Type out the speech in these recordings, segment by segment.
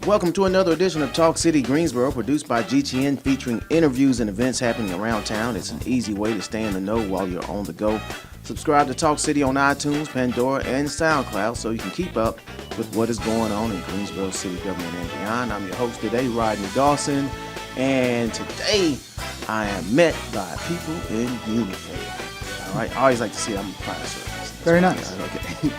Welcome to another edition of Talk City Greensboro, produced by GTN, featuring interviews and events happening around town. It's an easy way to stay in the know while you're on the go. Subscribe to Talk City on iTunes, Pandora, and SoundCloud so you can keep up with what is going on in Greensboro city government and beyond. I'm your host today, Rodney Dawson, and today I am met by people in uniform. All right, I always like to see I'm fire service. Very nice. Okay.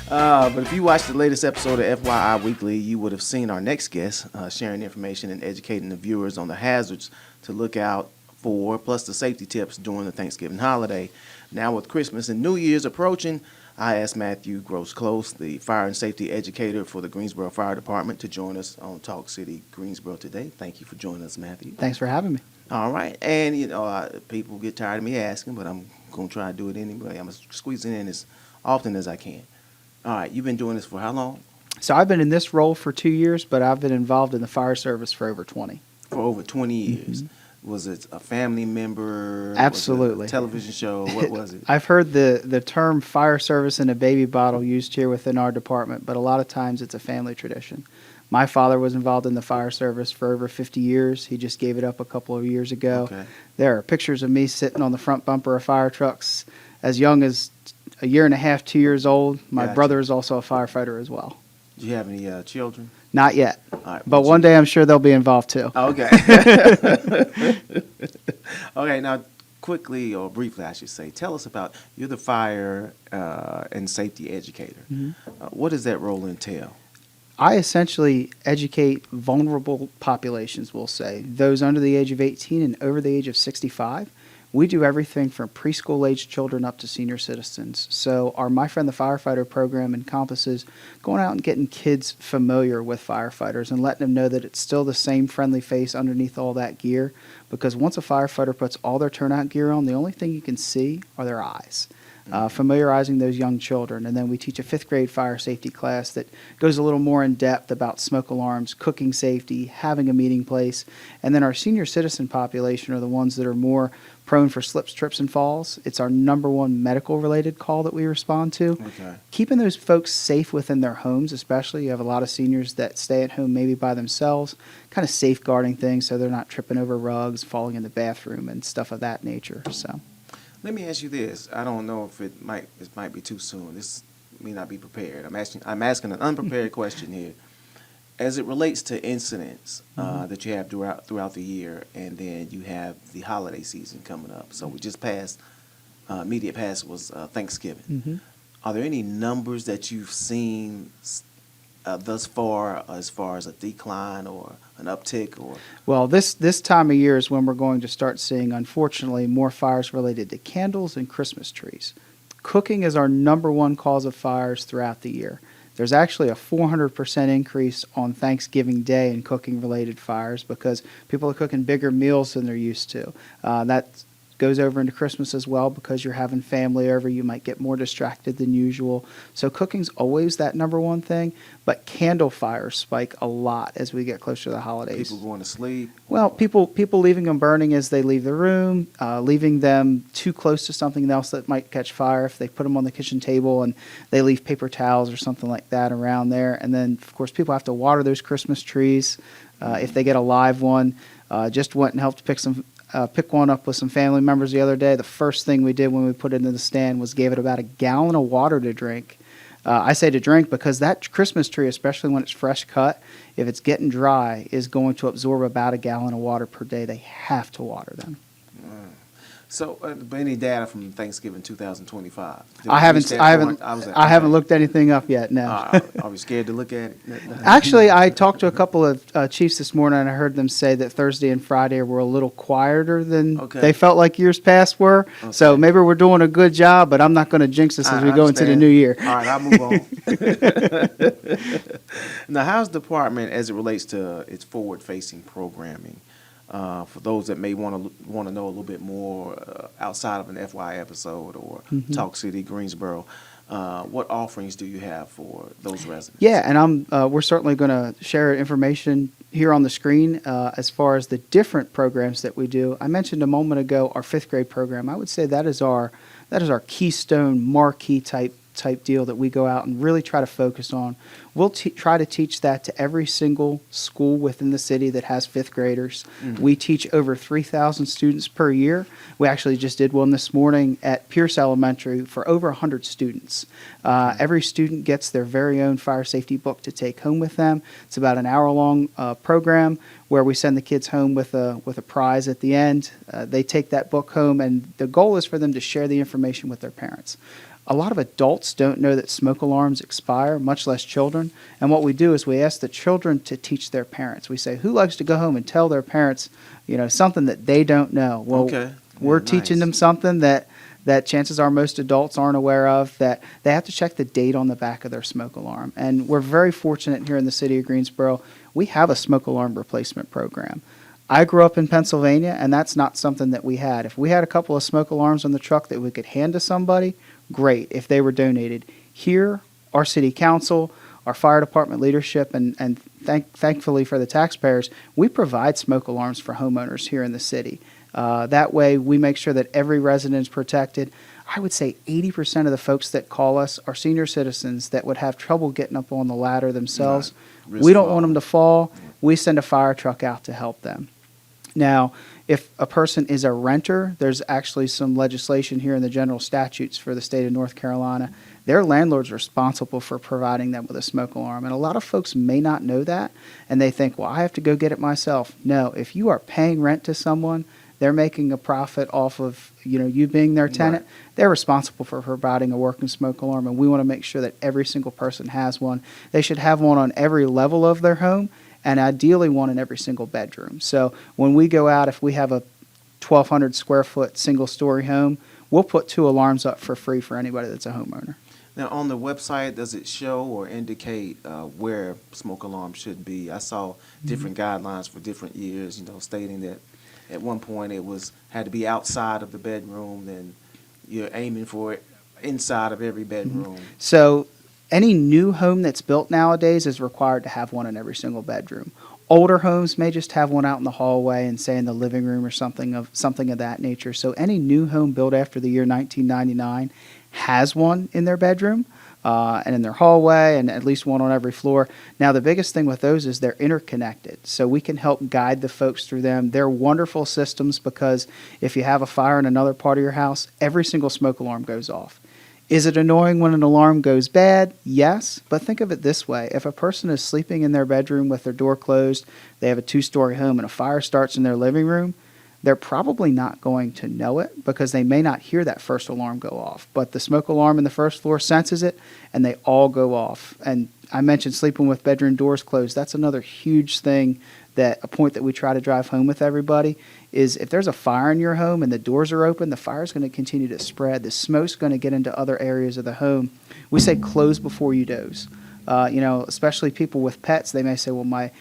But if you watched the latest episode of FYI Weekly, you would have seen our next guest sharing information and educating the viewers on the hazards to look out for, plus the safety tips during the Thanksgiving holiday. Now with Christmas and New Year's approaching, I asked Matthew Groseclose, the Fire and Safety Educator for the Greensboro Fire Department, to join us on Talk City Greensboro today. Thank you for joining us, Matthew. Thanks for having me. All right. And, people get tired of me asking, but I'm going to try to do it anyway. I'm going to squeeze it in as often as I can. All right, you've been doing this for how long? So I've been in this role for 2 years, but I've been involved in the fire service for over 20. For over 20 years. Mm-hmm. Was it a family member? Absolutely. Was it a television show? What was it? I've heard the term fire service in a baby bottle used here within our department, but a lot of times it's a family tradition. My father was involved in the fire service for over 50 years. He just gave it up a couple of years ago. Okay. There are pictures of me sitting on the front bumper of fire trucks as young as a year and a half, 2 years old. My brother is also a firefighter as well. Do you have any children? Not yet. All right, but one day I'm sure they'll be involved too. Okay. Okay, now quickly or briefly, I should say, tell us about, you're the Fire and Safety Educator. Mm-hmm. What does that role entail? I essentially educate vulnerable populations, we'll say, those under the age of 18 and over the age of 65. We do everything from preschool-aged children up to senior citizens. So our My Friend the Firefighter program encompasses going out and getting kids familiar with firefighters and letting them know that it's still the same friendly face underneath all that gear. Because once a firefighter puts all their turnout gear on, the only thing you can see are their eyes. Familiarizing those young children. And then we teach a 5th grade fire safety class that goes a little more in depth about smoke alarms, cooking safety, having a meeting place. And then our senior citizen population are the ones that are more prone for slips, trips, and falls. It's our number one medical-related call that we respond to. Okay. Keeping those folks safe within their homes, especially. You have a lot of seniors that stay at home maybe by themselves, kind of safeguarding things so they're not tripping over rugs, falling in the bathroom, and stuff of that nature. So. Let me ask you this. I don't know if it might be too soon. This may not be prepared. I'm asking an unprepared question here. As it relates to incidents that you have throughout the year, and then you have the holiday season coming up. So we just passed, immediate past was Thanksgiving. Mm-hmm. Are there any numbers that you've seen thus far as a decline or an uptick? Or well, this time of year is when we're going to start seeing, unfortunately, more fires related to candles and Christmas trees. Cooking is our number one cause of fires throughout the year. There's actually a 400% increase on Thanksgiving Day in cooking-related fires because people are cooking bigger meals than they're used to. That goes over into Christmas as well because you're having family over. You might get more distracted than usual. So cooking's always that number one thing, but candle fires spike a lot as we get closer to the holidays. People going to sleep? Well, people leaving them burning as they leave the room, leaving them too close to something else that might catch fire if they put them on the kitchen table and they leave paper towels or something like that around there. And then, of course, people have to water those Christmas trees if they get a live one. Just went and helped pick one up with some family members the other day. The first thing we did when we put it in the stand was gave it about a gallon of water to drink. I say to drink because that Christmas tree, especially when it's fresh cut, if it's getting dry, is going to absorb about a gallon of water per day. They have to water them. So, any data from Thanksgiving 2025? I haven't looked anything up yet. No. Are we scared to look at it? Actually, I talked to a couple of chiefs this morning, and I heard them say that Thursday and Friday were a little quieter than they felt like years past were. Okay. So maybe we're doing a good job, but I'm not going to jinx us as we go into the new year. All right, I'll move on. Now, how's the department as it relates to its forward-facing programming? For those that may want to know a little bit more outside of an FY episode or Talk City Greensboro, what offerings do you have for those residents? Yeah, and we're certainly going to share information here on the screen as far as the different programs that we do. I mentioned a moment ago our 5th grade program. I would say that is our keystone marquee type type deal that we go out and really try to focus on. We'll try to teach that to every single school within the city that has fifth graders. We teach over 3,000 students per year. We actually just did one this morning at Pierce Elementary for over 100 students. Every student gets their very own fire safety book to take home with them. It's about an hour-long program where we send the kids home with a prize at the end. They take that book home, and the goal is for them to share the information with their parents. A lot of adults don't know that smoke alarms expire, much less children. And what we do is we ask the children to teach their parents. We say, who likes to go home and tell their parents, something that they don't know? Well, Okay. we're Yeah, teaching nice. them something that chances are most adults aren't aware of, that they have to check the date on the back of their smoke alarm. And we're very fortunate here in the city of Greensboro. We have a smoke alarm replacement program. I grew up in Pennsylvania, and that's not something that we had. If we had a couple of smoke alarms on the truck that we could hand to somebody, great, if they were donated. Here, our city council, our fire department leadership, and thankfully for the taxpayers, we provide smoke alarms for homeowners here in the city. That way, we make sure that every resident is protected. I would say 80% of the folks that call us are senior citizens that would have trouble getting up on the ladder themselves. Right. We don't Risk want them to fall. We send a fire truck out to help them. Now, if a person is a renter, there's actually some legislation here in the general statutes for the state of North Carolina. Their landlord's responsible for providing them with a smoke alarm. And a lot of folks may not know that, and they think, well, I have to go get it myself. No, if you are paying rent to someone, they're making a profit off of you being their tenant. Right. They're responsible for providing a working smoke alarm, and we want to make sure that every single person has one. They should have one on every level of their home, and ideally one in every single bedroom. So when we go out, if we have a 1,200 square foot single story home, we'll put 2 alarms up for free for anybody that's a homeowner. Now, on the website, does it show or indicate where smoke alarms should be? I saw different guidelines for different years, stating that at one point it had to be outside of the bedroom, then you're aiming for it inside of every bedroom. So any new home that's built nowadays is required to have one in every single bedroom. Older homes may just have one out in the hallway and say in the living room or something of that nature. So any new home built after the year 1999 has one in their bedroom and in their hallway, and at least one on every floor. Now, the biggest thing with those is they're interconnected, so we can help guide the folks through them. They're wonderful systems because if you have a fire in another part of your house, every single smoke alarm goes off. Is it annoying when an alarm goes bad? Yes, but think of it this way. If a person is sleeping in their bedroom with their door closed, they have a 2-story home, and a fire starts in their living room, they're probably not going to know it because they may not hear that first alarm go off. But the smoke alarm in the first floor senses it, and they all go off. And I mentioned sleeping with bedroom doors closed. That's another huge thing, a point that we try to drive home with everybody, is if there's a fire in your home and the doors are open, the fire is going to continue to spread. The smoke's going to get into other areas of the home. We say close before you doze. Especially people with pets, they may say, well, my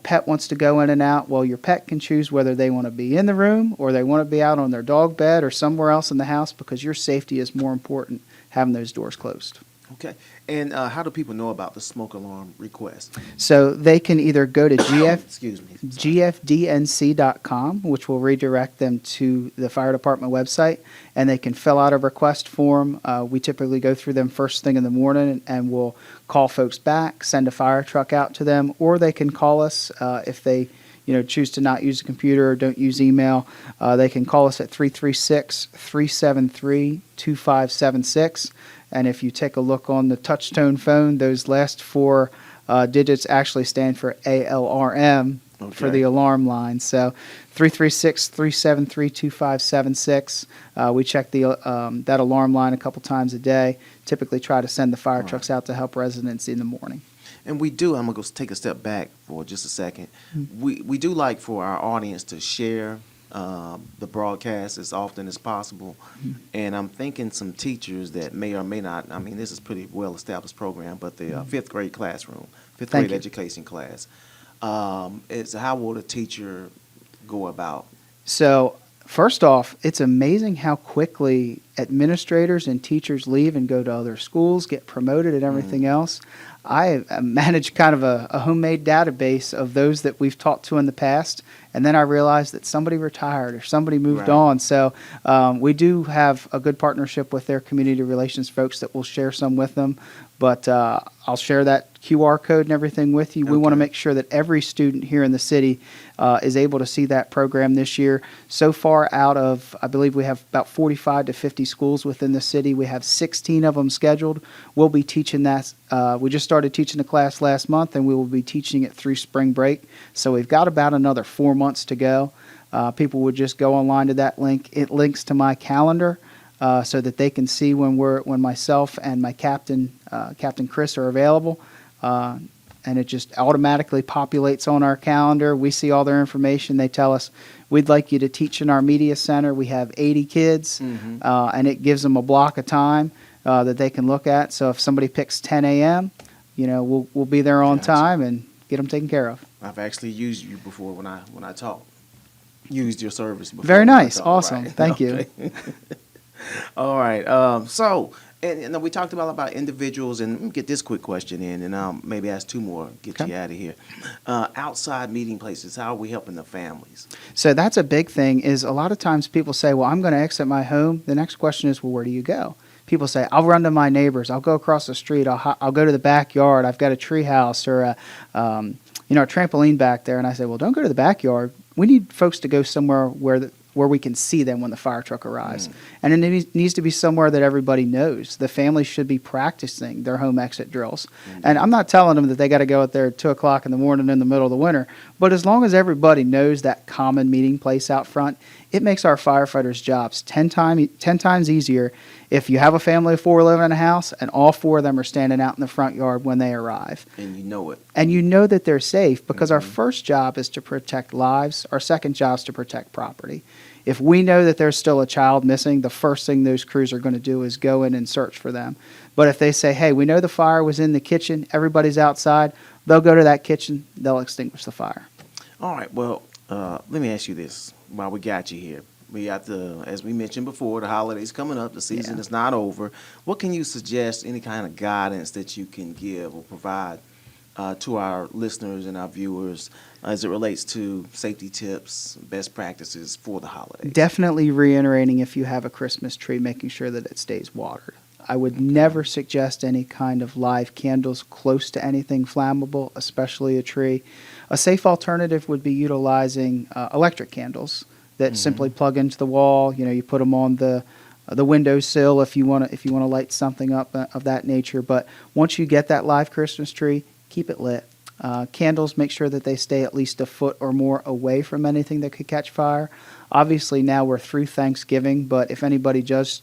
pet wants to go in and out. Well, your pet can choose whether they want to be in the room or they want to be out on their dog bed or somewhere else in the house, because your safety is more important having those doors closed. Okay. And how do people know about the smoke alarm request? So they can either go to Excuse me. gfdnc.com, which will redirect them to the fire department website, and they can fill out a request form. We typically go through them first thing in the morning, and we'll call folks back, send a fire truck out to them, or they can call us if they choose to not use a computer or don't use email. They can call us at 336-373-2576. And if you take a look on the touch-tone phone, those last 4 digits actually stand for ALRM for the alarm line. So 336-373-2576. We check that alarm line a couple times a day. Typically try to send the fire trucks out to help residents in the morning. And I'm going to go take a step back for just a second. We do like for our audience to share the broadcast as often as possible. And I'm thinking some teachers that may or may not, this is a pretty well-established program, but the fifth grade classroom, fifth grade education class, is how will a teacher go about? So first off, it's amazing how quickly administrators and teachers leave and go to other schools, get promoted and everything else. I manage kind of a homemade database of those that we've talked to in the past, and then I realized that somebody retired or somebody moved Right. on. So we do have a good partnership with their community relations folks that will share some with them. But I'll share that QR code and everything with you. We want to Okay. make sure that every student here in the city is able to see that program this year. So far, out of, I believe we have about 45 to 50 schools within the city. We have 16 of them scheduled. We'll be teaching that. We just started teaching the class last month, and we will be teaching it through spring break. So we've got about another 4 months to go. People would just go online to that link. It links to my calendar. So that they can see when myself and my captain, Captain Chris, are available, and it just automatically populates on our calendar. We see all their information. They tell us, we'd like you to teach in our media center. We have 80 kids, and it gives them a block of time that they can look at. So if somebody picks 10 a.m., we'll be there on Gotcha. time and get them taken care of. I've actually used you before when I taught. Used your service before. Very when I nice. taught, Awesome. right? Thank you. Okay. All right. So, and we talked about individuals, and let me get this quick question in, and I'll maybe ask two more, get Okay. you out of here. Outside meeting places, how are we helping the families? So that's a big thing is a lot of times people say, well, I'm going to exit my home. The next question is, well, where do you go? People say, I'll run to my neighbors. I'll go across the street. I'll go to the backyard. I've got a tree house or a trampoline back there. And I say, well, don't go to the backyard. We need folks to go somewhere where we can see them when the fire truck arrives. And it needs to be somewhere that everybody knows. The family should be practicing their home exit drills. And I'm not telling them that they got to go out there at 2 o'clock in the morning in the middle of the winter, but as long as everybody knows that common meeting place out front, it makes our firefighters' jobs 10 times easier if you have a family of 4 living in a house and all 4 of them are standing out in the front yard when they arrive. And you know it. And you know that they're safe because our first job is to protect lives. Our second job is to protect property. If we know that there's still a child missing, the first thing those crews are going to do is go in and search for them. But if they say, hey, we know the fire was in the kitchen, everybody's outside, they'll go to that kitchen, they'll extinguish the fire. All right. Well, let me ask you this while we got you here. We got as we mentioned before, the holidays coming up. The season Yeah. is not over. What can you suggest, any kind of guidance that you can give or provide to our listeners and our viewers as it relates to safety tips, best practices for the holidays? Definitely reiterating if you have a Christmas tree, making sure that it stays watered. I would never suggest any kind of live candles close to anything flammable, especially a tree. A safe alternative would be utilizing electric candles that simply plug into the wall. You put them on the windowsill if you want to light something up of that nature. But once you get that live Christmas tree, keep it lit. Candles, make sure that they stay at least a foot or more away from anything that could catch fire. Obviously, now we're through Thanksgiving, but if anybody does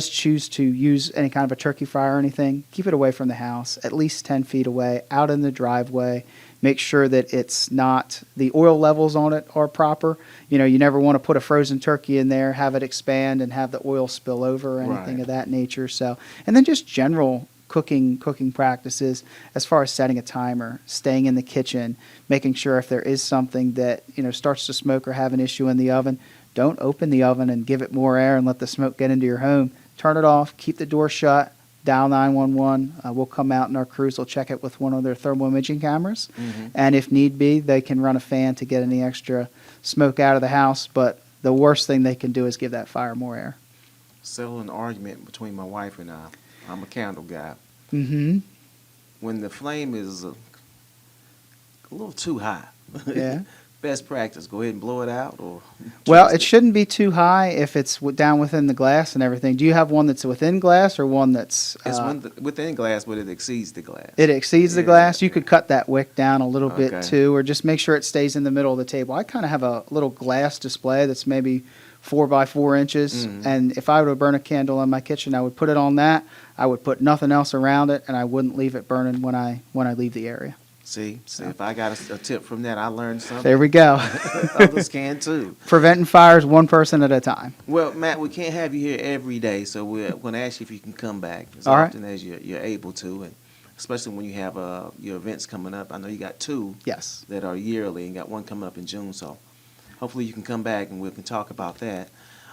choose to use any kind of a turkey fire or anything, keep it away from the house, at least 10 feet away, out in the driveway. Make sure that it's not, the oil levels on it are proper. You never want to put a frozen turkey in there, have it expand and have the oil spill over or anything Right. of that nature. So, and then just general cooking practices as far as setting a timer, staying in the kitchen, making sure if there is something that, starts to smoke or have an issue in the oven, don't open the oven and give it more air and let the smoke get into your home. Turn it off, keep the door shut, dial 911. We'll come out and our crews will check it with one of their thermal imaging cameras. And if need be, they can run a fan to get any extra smoke out of the house. But the worst thing they can do is give that fire more air. Settle an argument between my wife and I. I'm a candle guy. Mm-hmm. When the flame is a little too high, Yeah. best practice, go ahead and blow it out, or Well, trust it shouldn't be too high if it's down within the glass and everything. Do you have one that's within glass or one that's... It's within glass, but it exceeds the glass. It exceeds the Yeah, glass. You yeah. could cut that wick down a little bit Okay. too, or just make sure it stays in the middle of the table. I kind of have a little glass display that's maybe 4 by 4 inches, and if I were to burn a candle in my kitchen, I would put it on that. I would put nothing else around it, and I wouldn't leave it burning when I leave the area. See, if I got a tip from that, I learned something. There we go. Others can too. Preventing fires one person at a time. Well, Matt, we can't have you here every day, so we're going to ask you if you can come back as All right. often as you're able to, and especially when you have your events coming up. I know you got 2 Yes. that are yearly, and got one coming up in June, so hopefully you can come back and we can talk about that.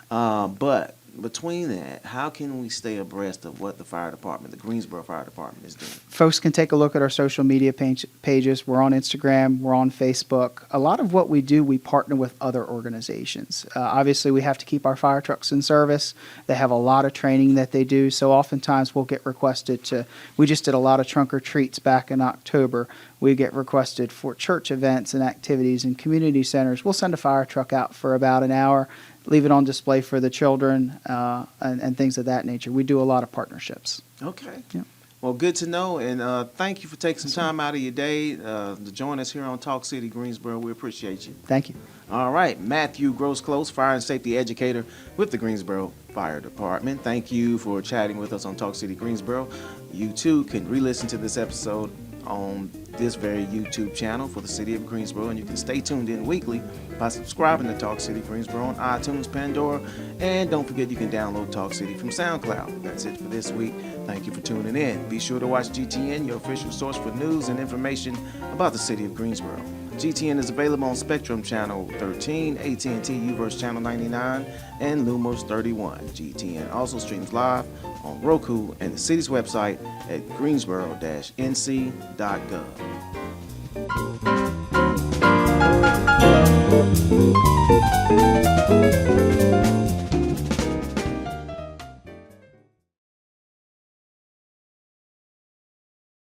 But between that, how can we stay abreast of what the fire department, the Greensboro Fire Department, is doing? Folks can take a look at our social media pages. We're on Instagram, we're on Facebook. A lot of what we do, we partner with other organizations. Obviously, we have to keep our fire trucks in service. They have a lot of training that they do, so oftentimes we'll get requested to, we just did a lot of trunk or treats back in October. We get requested for church events and activities and community centers. We'll send a fire truck out for about an hour, leave it on display for the children, and things of that nature. We do a lot of partnerships. Okay. Yeah. Well, good to know, and thank you for taking some time out of your day to join us here on Talk City Greensboro. We appreciate you. Thank you. All right, Matthew Groseclose, Fire and Safety Educator with the Greensboro Fire Department. Thank you for chatting with us on Talk City Greensboro. You too can re-listen to this episode on this very YouTube channel for the City of Greensboro, and you can stay tuned in weekly by subscribing to Talk City Greensboro on iTunes, Pandora, and don't forget you can download Talk City from SoundCloud. That's it for this week. Thank you for tuning in. Be sure to watch GTN, your official source for news and information about the City of Greensboro. GTN is available on Spectrum Channel 13, AT&T UVerse Channel 99, and Lumos 31. GTN also streams live on Roku and the city's website at greensboro-nc.gov.